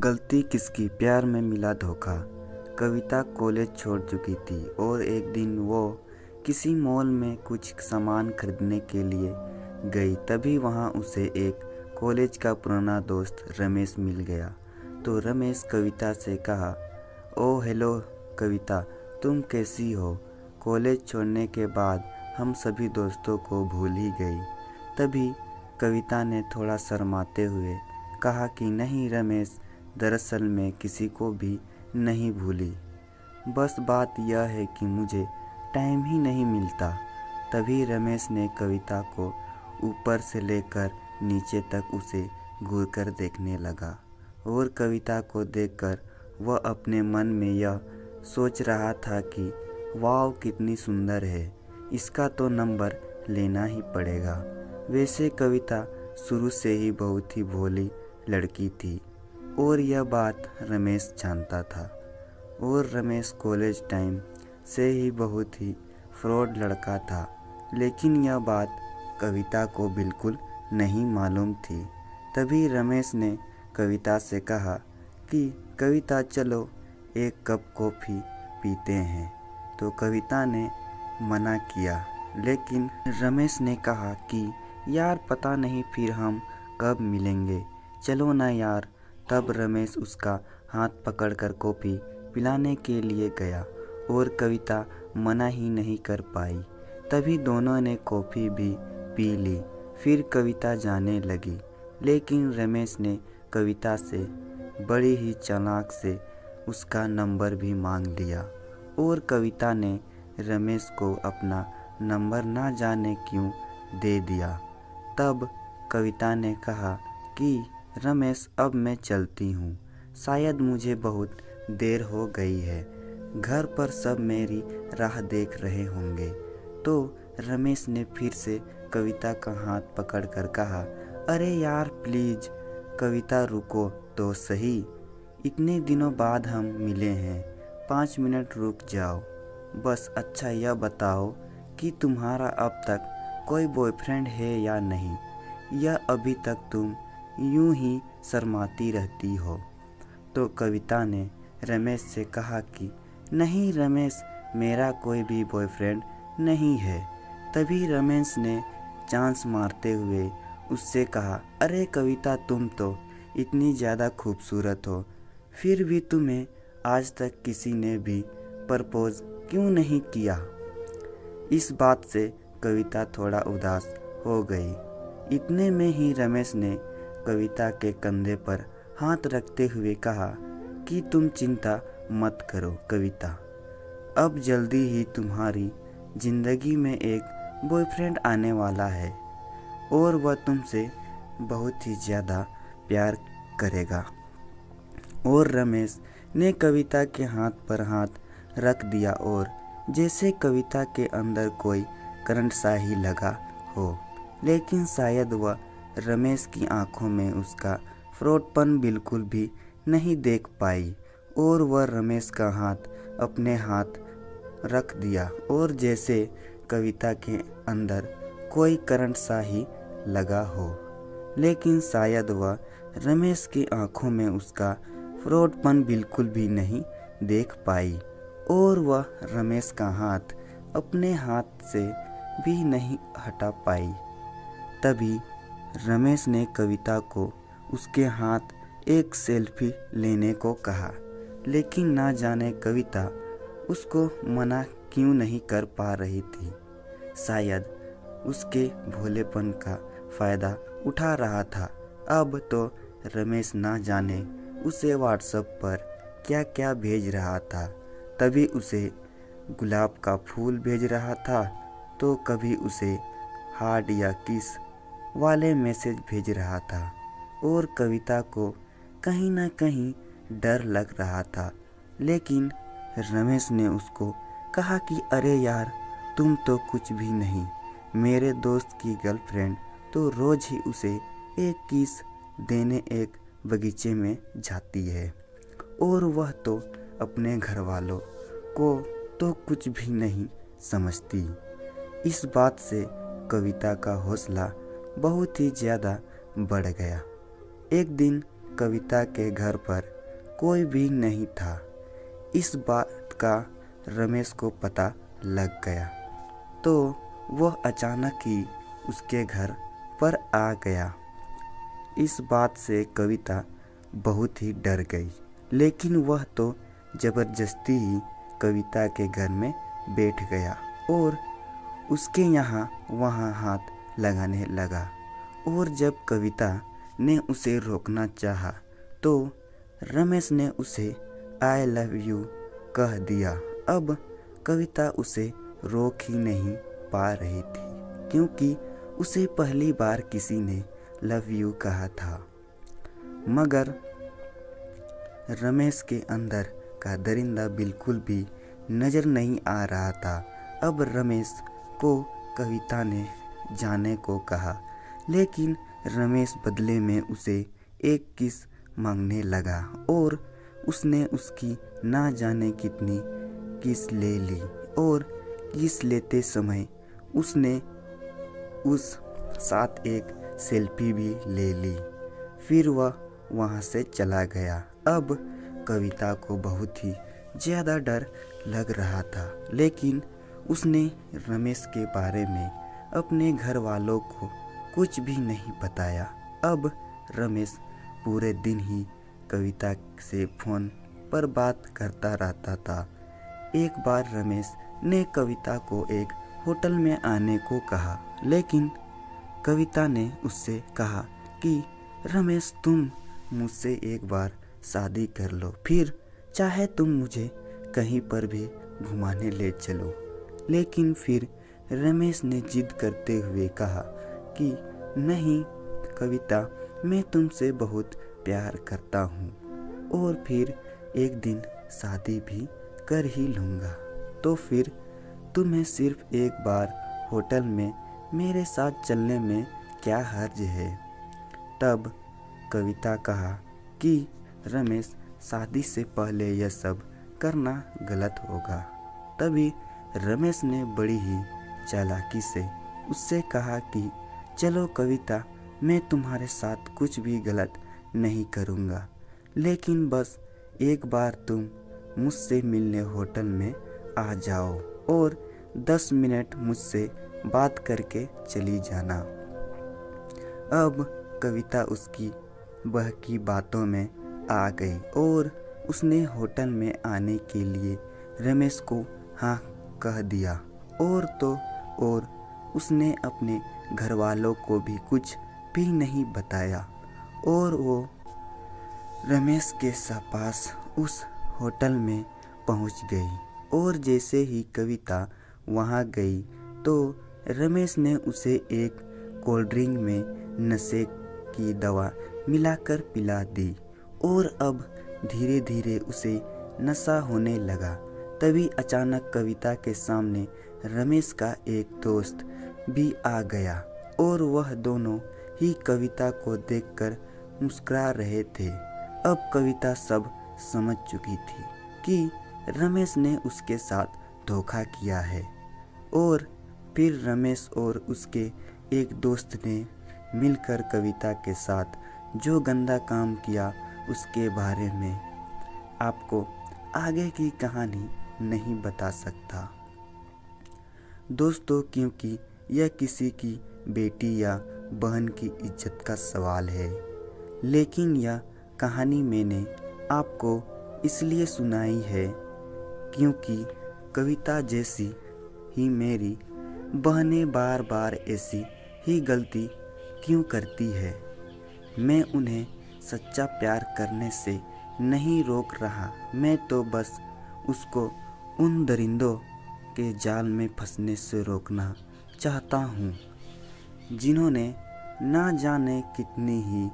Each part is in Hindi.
गलती किसकी, प्यार में मिला धोखा। कविता कॉलेज छोड़ चुकी थी और एक दिन वो किसी मॉल में कुछ सामान खरीदने के लिए गई। तभी वहाँ उसे एक कॉलेज का पुराना दोस्त रमेश मिल गया। तो रमेश कविता से कहा, ओ हेलो कविता, तुम कैसी हो? कॉलेज छोड़ने के बाद हम सभी दोस्तों को भूल ही गई। तभी कविता ने थोड़ा शर्माते हुए कहा कि नहीं रमेश, दरअसल मैं किसी को भी नहीं भूली, बस बात यह है कि मुझे टाइम ही नहीं मिलता। तभी रमेश ने कविता को ऊपर से लेकर नीचे तक उसे घूरकर देखने लगा और कविता को देखकर वह अपने मन में यह सोच रहा था कि वाह कितनी सुंदर है, इसका तो नंबर लेना ही पड़ेगा। वैसे कविता शुरू से ही बहुत ही भोली लड़की थी और यह बात रमेश जानता था। और रमेश कॉलेज टाइम से ही बहुत ही फ्रॉड लड़का था, लेकिन यह बात कविता को बिल्कुल नहीं मालूम थी। तभी रमेश ने कविता से कहा कि कविता चलो एक कप कॉफ़ी पीते हैं। तो कविता ने मना किया, लेकिन रमेश ने कहा कि यार पता नहीं फिर हम कब मिलेंगे, चलो ना यार। तब रमेश उसका हाथ पकड़कर कॉफ़ी पिलाने के लिए गया और कविता मना ही नहीं कर पाई। तभी दोनों ने कॉफ़ी भी पी ली। फिर कविता जाने लगी, लेकिन रमेश ने कविता से बड़ी ही चालाक से उसका नंबर भी मांग लिया और कविता ने रमेश को अपना नंबर ना जाने क्यों दे दिया। तब कविता ने कहा कि रमेश अब मैं चलती हूँ, शायद मुझे बहुत देर हो गई है, घर पर सब मेरी राह देख रहे होंगे। तो रमेश ने फिर से कविता का हाथ पकड़कर कहा, अरे यार प्लीज़ कविता रुको तो सही, इतने दिनों बाद हम मिले हैं, 5 मिनट रुक जाओ बस। अच्छा यह बताओ कि तुम्हारा अब तक कोई बॉयफ्रेंड है या नहीं, या अभी तक तुम यूं ही शर्माती रहती हो? तो कविता ने रमेश से कहा कि नहीं रमेश, मेरा कोई भी बॉयफ्रेंड नहीं है। तभी रमेश ने चांस मारते हुए उससे कहा, अरे कविता तुम तो इतनी ज़्यादा खूबसूरत हो, फिर भी तुम्हें आज तक किसी ने भी प्रपोज क्यों नहीं किया? इस बात से कविता थोड़ा उदास हो गई। इतने में ही रमेश ने कविता के कंधे पर हाथ रखते हुए कहा कि तुम चिंता मत करो कविता, अब जल्दी ही तुम्हारी ज़िंदगी में एक बॉयफ्रेंड आने वाला है और वह तुमसे बहुत ही ज़्यादा प्यार करेगा। और रमेश ने कविता के हाथ पर हाथ रख दिया और जैसे कविता के अंदर कोई करंट सा ही लगा हो, लेकिन शायद वह रमेश की आंखों में उसका फ्रॉडपन बिल्कुल भी नहीं देख पाई और वह रमेश का हाथ अपने हाथ रख दिया और जैसे कविता के अंदर कोई करंट सा ही लगा हो, लेकिन शायद वह रमेश की आंखों में उसका फ्रॉडपन बिल्कुल भी नहीं देख पाई और वह रमेश का हाथ अपने हाथ से भी नहीं हटा पाई। तभी रमेश ने कविता को उसके हाथ एक सेल्फी लेने को कहा, लेकिन ना जाने कविता उसको मना क्यों नहीं कर पा रही थी। शायद उसके भोलेपन का फ़ायदा उठा रहा था। अब तो रमेश ना जाने उसे व्हाट्सएप पर क्या क्या भेज रहा था। तभी उसे गुलाब का फूल भेज रहा था, तो कभी उसे हार्ट या किस वाले मैसेज भेज रहा था और कविता को कहीं ना कहीं डर लग रहा था। लेकिन रमेश ने उसको कहा कि अरे यार तुम तो कुछ भी नहीं, मेरे दोस्त की गर्लफ्रेंड तो रोज़ ही उसे एक किस देने एक बगीचे में जाती है और वह तो अपने घर वालों को तो कुछ भी नहीं समझती। इस बात से कविता का हौसला बहुत ही ज़्यादा बढ़ गया। एक दिन कविता के घर पर कोई भी नहीं था। इस बात का रमेश को पता लग गया तो वह अचानक ही उसके घर पर आ गया। इस बात से कविता बहुत ही डर गई, लेकिन वह तो जबरदस्ती ही कविता के घर में बैठ गया और उसके यहाँ वहाँ हाथ लगाने लगा। और जब कविता ने उसे रोकना चाहा तो रमेश ने उसे आई लव यू कह दिया। अब कविता उसे रोक ही नहीं पा रही थी, क्योंकि उसे पहली बार किसी ने लव यू कहा था। मगर रमेश के अंदर का दरिंदा बिल्कुल भी नज़र नहीं आ रहा था। अब रमेश को कविता ने जाने को कहा, लेकिन रमेश बदले में उसे एक किस मांगने लगा और उसने उसकी ना जाने कितनी किस ले ली। और किस लेते समय उसने उस साथ एक सेल्फी भी ले ली। फिर वह वहाँ से चला गया। अब कविता को बहुत ही ज़्यादा डर लग रहा था, लेकिन उसने रमेश के बारे में अपने घर वालों को कुछ भी नहीं बताया। अब रमेश पूरे दिन ही कविता से फ़ोन पर बात करता रहता था। एक बार रमेश ने कविता को एक होटल में आने को कहा, लेकिन कविता ने उससे कहा कि रमेश तुम मुझसे एक बार शादी कर लो, फिर चाहे तुम मुझे कहीं पर भी घुमाने ले चलो। लेकिन फिर रमेश ने जिद करते हुए कहा कि नहीं कविता, मैं तुमसे बहुत प्यार करता हूँ और फिर एक दिन शादी भी कर ही लूँगा, तो फिर तुम्हें सिर्फ एक बार होटल में मेरे साथ चलने में क्या हर्ज है। तब कविता कहा कि रमेश, शादी से पहले यह सब करना गलत होगा। तभी रमेश ने बड़ी ही चालाकी से उससे कहा कि चलो कविता, मैं तुम्हारे साथ कुछ भी गलत नहीं करूँगा, लेकिन बस एक बार तुम मुझसे मिलने होटल में आ जाओ और 10 मिनट मुझसे बात करके चली जाना। अब कविता उसकी बहकी बातों में आ गई और उसने होटल में आने के लिए रमेश को हाँ कह दिया। और तो और उसने अपने घर वालों को भी कुछ भी नहीं बताया और वो रमेश के पास उस होटल में पहुंच गई। और जैसे ही कविता वहां गई तो रमेश ने उसे एक कोल्ड ड्रिंक में नशे की दवा मिलाकर पिला दी और अब धीरे धीरे उसे नशा होने लगा। तभी अचानक कविता के सामने रमेश का एक दोस्त भी आ गया और वह दोनों ही कविता को देखकर मुस्कुरा रहे थे। अब कविता सब समझ चुकी थी कि रमेश ने उसके साथ धोखा किया है। और फिर रमेश और उसके एक दोस्त ने मिलकर कविता के साथ जो गंदा काम किया उसके बारे में आपको आगे की कहानी नहीं बता सकता दोस्तों, क्योंकि यह किसी की बेटी या बहन की इज्जत का सवाल है। लेकिन यह कहानी मैंने आपको इसलिए सुनाई है क्योंकि कविता जैसी ही मेरी बहनें बार बार ऐसी ही गलती क्यों करती है। मैं उन्हें सच्चा प्यार करने से नहीं रोक रहा, मैं तो बस उसको उन दरिंदों के जाल में फंसने से रोकना चाहता हूँ जिन्होंने ना जाने कितनी ही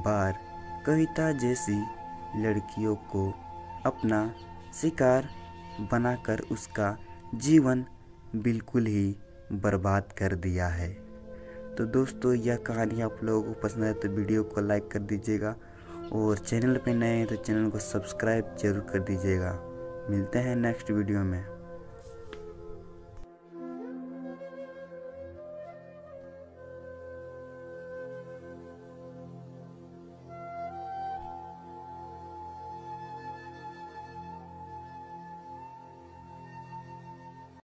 बार कविता जैसी लड़कियों को अपना शिकार बनाकर उसका जीवन बिल्कुल ही बर्बाद कर दिया है। तो दोस्तों, यह कहानी आप लोगों को पसंद है तो वीडियो को लाइक कर दीजिएगा और चैनल पे नए हैं तो चैनल को सब्सक्राइब जरूर कर दीजिएगा। मिलते हैं नेक्स्ट वीडियो में।